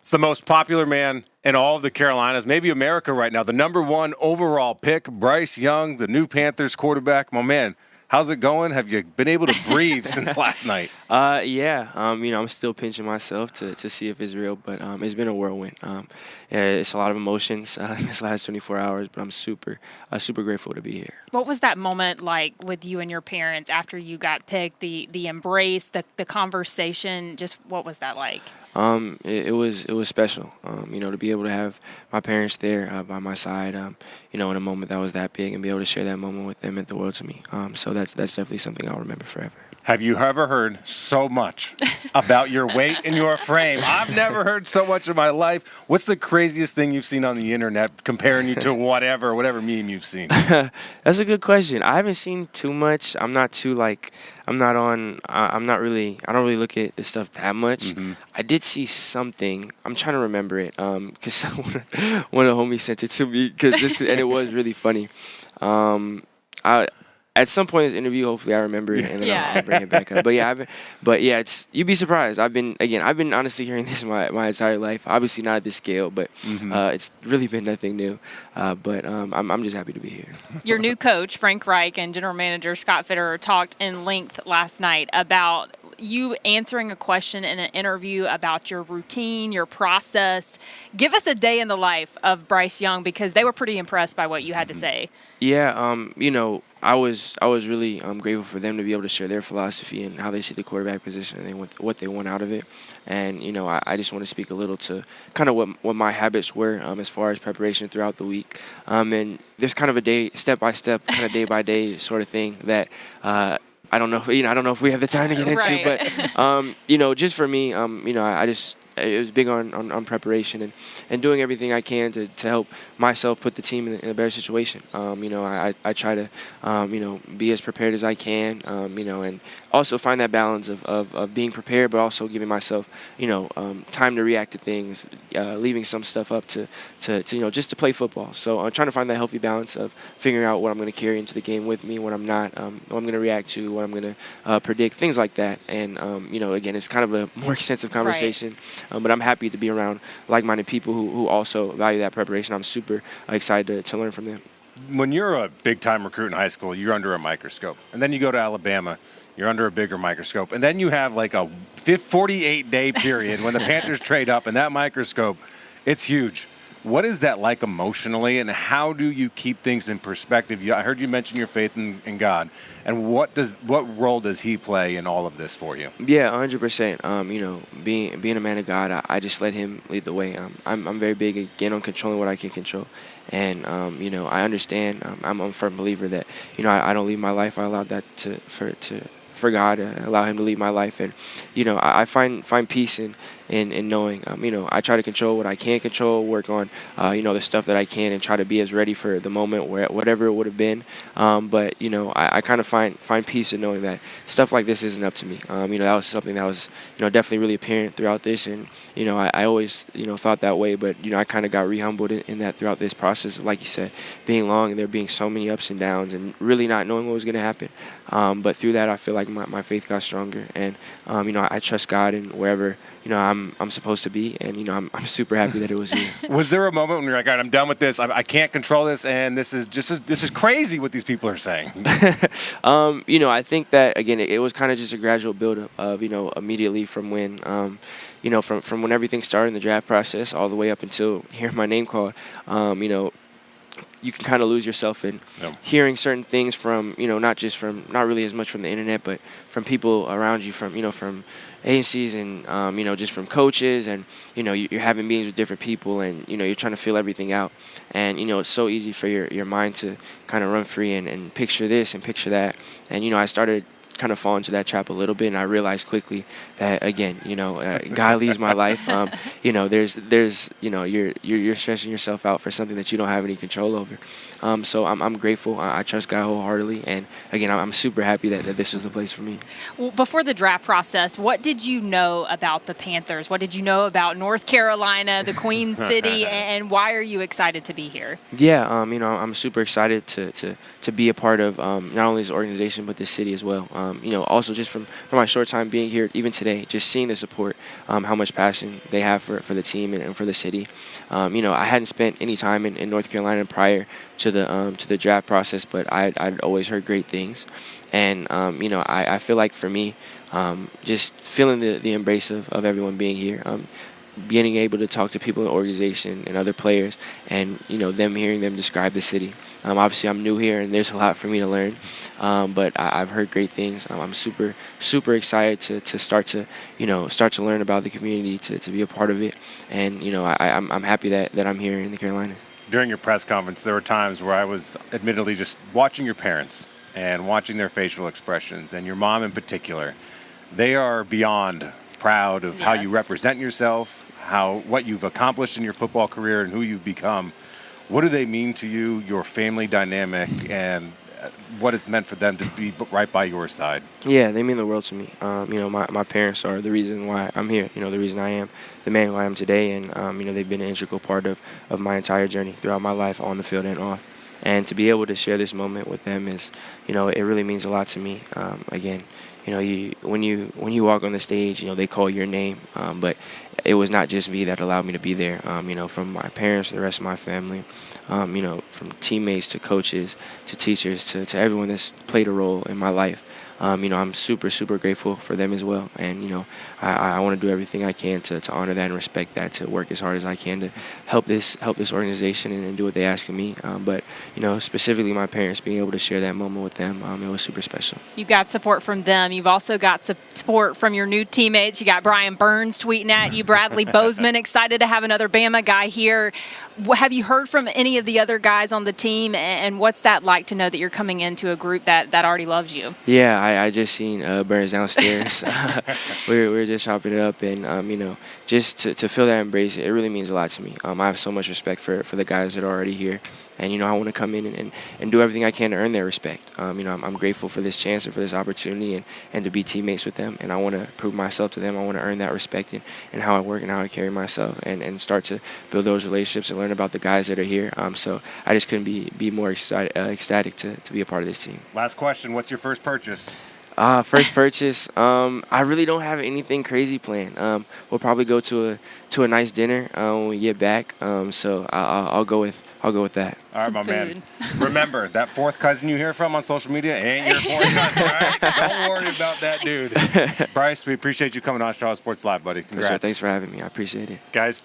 It's the most popular man in all of the Carolinas, maybe America right now. The number 1 overall pick, Bryce Young, the new Panthers quarterback. My man, how's it going? Have you been able to breathe since last night? Yeah. I'm still pinching myself to see if it's real, but it's been a whirlwind. Yeah, it's a lot of emotions this last 24 hours, but I'm super grateful to be here. What was that moment like with you and your parents after you got picked? The embrace, the conversation. Just what was that like? It was special. To be able to have my parents there by my side. In a moment that was that big, and be able to share that moment with them meant the world to me. So that's definitely something I'll remember forever. Have you ever heard so much about your weight and your frame? I've never heard so much in my life. What's the craziest thing you've seen on the internet comparing you to whatever meme you've seen? That's a good question. I haven't seen too much. I don't really look at this stuff that much. Mm-hmm. I did see something. I'm trying to remember it because one of the homies sent it to me and it was really funny. At some point in this interview, hopefully I remember it and then I'll bring it back up. But you'd be surprised. I've been honestly hearing this my entire life. Obviously not at this scale, but it's really been nothing new. But I'm just happy to be here. Your new coach, Frank Reich, and general manager Scott Fitterer talked in length last night about you answering a question in an interview about your routine, your process. Give us a day in the life of Bryce Young, because they were pretty impressed by what you had to say. Yeah, I was really grateful for them to be able to share their philosophy and how they see the quarterback position and what they want out of it. And I just want to speak a little to kind of what my habits were as far as preparation throughout the week. And there's kind of a step by step, kind of day by day sort of thing that I don't know if we have the time to get into, right. But just for me, it was big on preparation and doing everything I can to help myself put the team in a better situation. I try to be as prepared as I can, and also find that balance of being prepared, but also giving myself time to react to things, leaving some stuff up to just to play football. So I'm trying to find that healthy balance of figuring out what I'm going to carry into the game with me, what I'm not, what I'm going to react to, what I'm going to predict, things like that. And again, it's kind of a more extensive conversation. Right. But I'm happy to be around like-minded people who also value that preparation. I'm super excited to learn from them. When you're a big-time recruit in high school, you're under a microscope. And then you go to Alabama, you're under a bigger microscope. And then you have like a 48-day period when the Panthers trade up, and that microscope, it's huge. What is that like emotionally, and how do you keep things in perspective? I heard you mention your faith in God, and what role does He play in all of this for you? Yeah, 100%. Being a man of God, I just let Him lead the way. I'm very big again on controlling what I can control, and I understand. I'm a firm believer that I don't lead my life. I allow that for God, allow Him to lead my life, and I find peace in knowing, I try to control what I can control, work on, the stuff that I can, and try to be as ready for the moment whatever it would have been. But I kind of find peace in knowing that stuff like this isn't up to me. That was something that was, definitely really apparent throughout this, and I always, thought that way, but I kind of got re-humbled in that throughout this process, like you said, being long and there being so many ups and downs, and really not knowing what was going to happen. But through that, I feel like my faith got stronger, and I trust God and wherever I'm supposed to be, and I'm super happy that it was here. Was there a moment when you're like, all right, I'm done with this, I can't control this, and this is crazy what these people are saying? I think that again it was kind of just a gradual build of immediately from when from when everything started in the draft process all the way up until hearing my name called. You can kind of lose yourself in hearing certain things from not really as much from the internet, but from people around you, from agencies and just from coaches, and you're having meetings with different people, and you're trying to feel everything out, and it's so easy for your mind to kind of run free and picture this and picture that, and I started kind of fall into that trap a little bit, and I realized quickly that again, God leads my life. There's you're stressing yourself out for something that you don't have any control over. So I'm grateful. I trust God wholeheartedly, and again, I'm super happy that this is the place for me. Well, before the draft process, what did you know about the Panthers? What did you know about North Carolina, the Queen City, and why are you excited to be here? Yeah, I'm super excited to be a part of not only this organization but this city as well. Also just from my short time being here, even today, just seeing the support, how much passion they have for the team and for the city. I hadn't spent any time in North Carolina prior to the draft process, but I'd always heard great things. And, I feel like for me, just feeling the embrace of everyone being here, being able to talk to people in the organization and other players, and them hearing them describe the city. Obviously, I'm new here, and there's a lot for me to learn, but I've heard great things. I'm super excited to start to learn about the community, to be a part of it, and I'm happy that I'm here in the Carolina. During your press conference, there were times where I was admittedly just watching your parents and watching their facial expressions, and your mom in particular. They are beyond proud of how you represent yourself, what you've accomplished in your football career, and who you've become. What do they mean to you, your family dynamic, and what it's meant for them to be right by your side? Yeah, they mean the world to me. My parents are the reason why I'm here. The reason I am the man who I am today, and they've been an integral part of my entire journey throughout my life, on the field and off. And to be able to share this moment with them is, it really means a lot to me. Again, when you walk on the stage, they call your name, but it was not just me that allowed me to be there. From my parents to the rest of my family, from teammates to coaches to teachers to everyone that's played a role in my life. I'm super grateful for them as well, and I want to do everything I can to honor that and respect that, to work as hard as I can to help this organization and do what they ask of me. But specifically my parents, being able to share that moment with them, it was super special. You got support from them. You've also got support from your new teammates. You got Brian Burns tweeting at you, Bradley Bozeman excited to have another Bama guy here. Have you heard from any of the other guys on the team, and what's that like to know that you're coming into a group that already loves you? Yeah, I just seen Burns downstairs. we were just chopping it up, and just to feel that embrace, it really means a lot to me. I have so much respect for the guys that are already here, and I want to come in and do everything I can to earn their respect. I'm grateful for this chance and for this opportunity, and to be teammates with them, and I want to prove myself to them. I want to earn that respect and how I work and how I carry myself, and start to build those relationships and learn about the guys that are here. So I just couldn't be more ecstatic to be a part of this team. Last question, what's your first purchase? First purchase, I really don't have anything crazy planned. We'll probably go to a nice dinner when we get back. So I'll go with that. All right, my man. Remember, that fourth cousin you hear from on social media ain't your fourth cousin, all right? Don't worry about that dude. Bryce, we appreciate you coming on Charlotte Sports Live, buddy. Congrats. Yes, sir. Thanks for having me. I appreciate it. Guys,